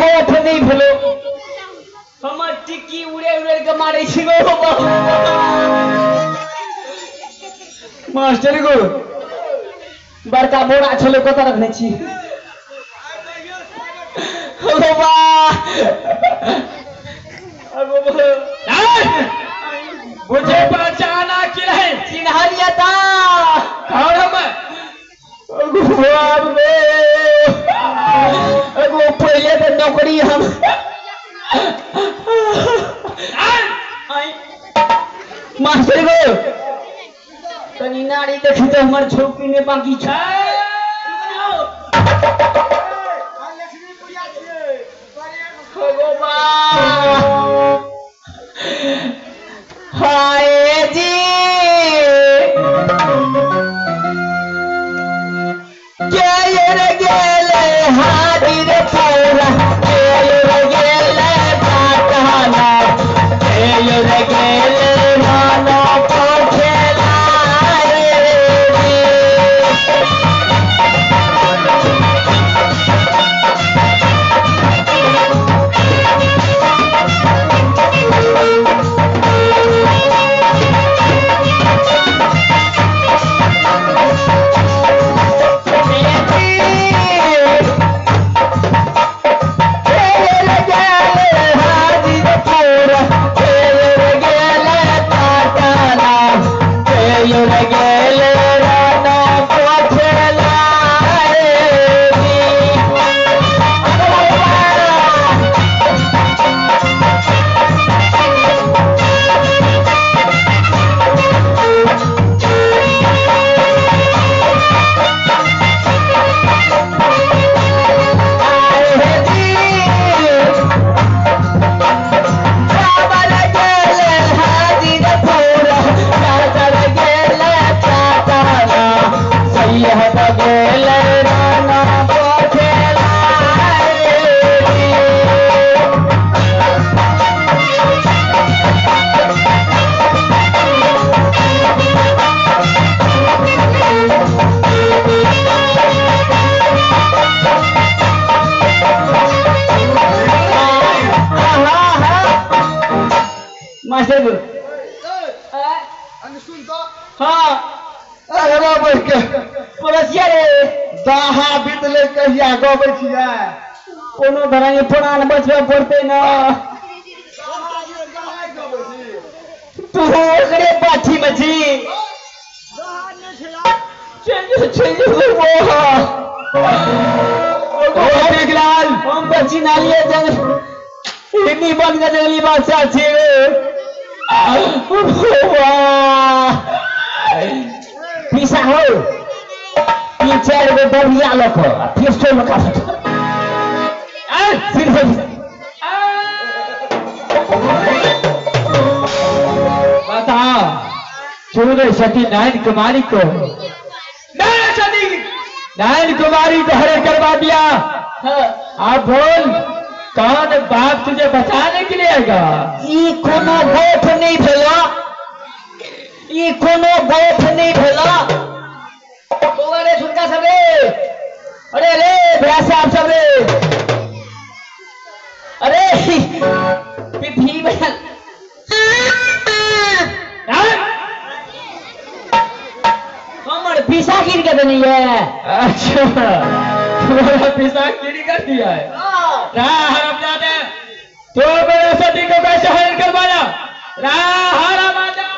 गोठ नहीं भेलो हमर टिक्की उड़े उड़े के मारे छी गो मास्टर गो बड़का बोरा छलो कत रखने छी हो बा मुझे पहचाना कि नहीं? चिन्हलिया था कौन हम? वो पहले तो नौकरी हम मास्टर गो तनी नारी देखी तो हमार छोकरी में बाकी छा हाय जी गेले हाजिर पौरा गेले पाटना गेले मानो पोखेला मास्टर सुन तो हाँ अरे बाबा के परसिया रे दाहा बीतले कहिया गबै छियै कोनो धराई पुराण बचबे पड़ते ना तू ओकरे पाछी में छी चल वो बिगलाल हम बची ना लिए जंग इतनी बंद कर जंगली बादशाह छी पीसा हो 3-4 गो बढ़िया लोग पिस्टल में काट बता चूरे सती नाइन कुमारी को नाइन कुमारी को हरे करवा दिया। आप बोल कौन बाप तुझे बचाने के लिए आएगा? ई कोनो गोठ नहीं भेला ई कोनो गोठ नहीं भेला बोले छुटका सब रे अरे ले भैया साहब सब रे अरे पिपी बहन हमर पीसा गिर के नहीं है। अच्छा तुम्हारा पिसा गिरी कर दिया है हम जाते हैं तो मेरे सती को कैसे हरण करवाना राहरा माता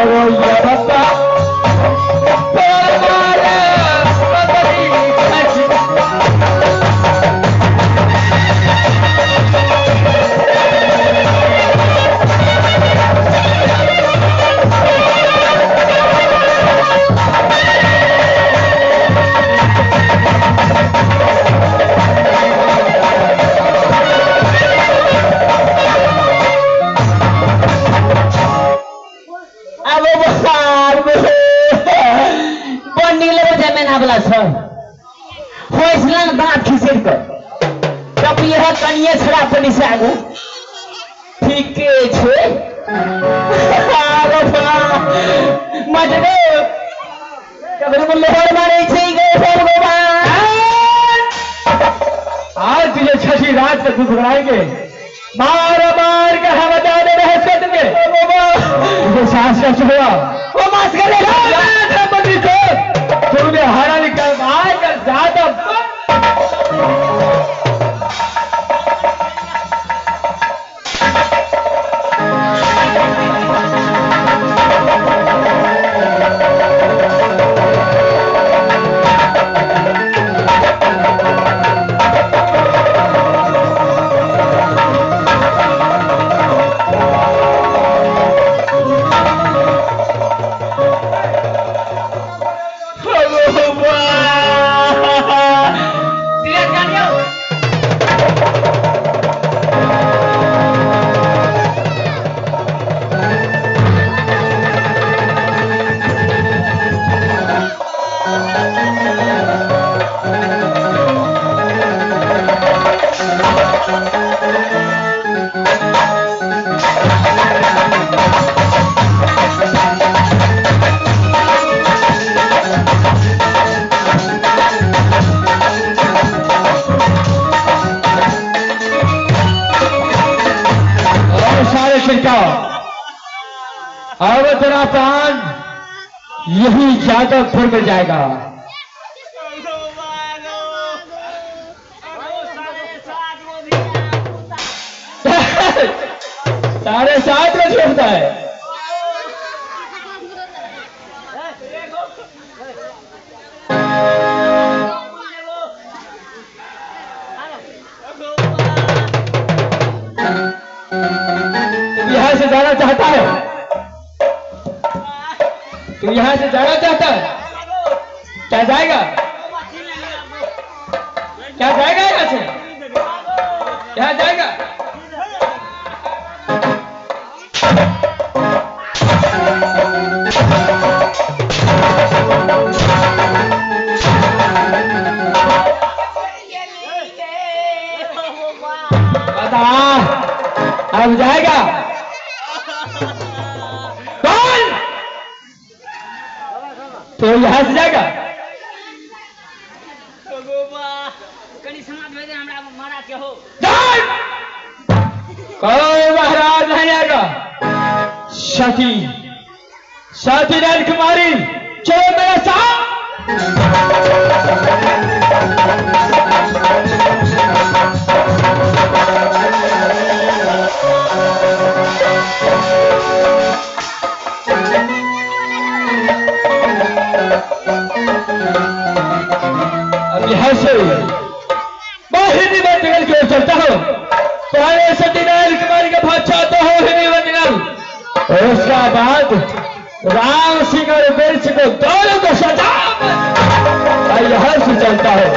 वो ये बता दांत खिसेड़ कर तब यह कनिए छड़ा पड़ी से आगू ठीके छे मजबे कबर में लोहर मारे छे गए सब भगवान आज तुझे छठी रात तक घुराएंगे मार मार के हम बता दे रहे सद में तुझे सांस का हुआ वो मास करेगा बंदी तुमने हरा निकल मार कर ज्यादा अब तेरा प्राण यही जादवपुर में जाएगा। साढ़े सात में छूटता है। तुम यहां से जाना चाहता है? तू यहां से जाना चाहता है? क्या जाएगा? क्या जाएगा यहां से? क्या जाएगा? बता, अब जाएगा कौन? तो यहां से जाएगा? कौन महाराज नहीं आएगा? सती सती राजकुमारी चलो मेरे साथ। अब यहां से बाहर निबंधन की ओर चलता हूं। पहले सत्यनारायण कुमारी का बादशाह तो हो ही निबंधन, उसका बाद राम सिंह और वीर सिंह को दोनों को सजा यहां से चलता है।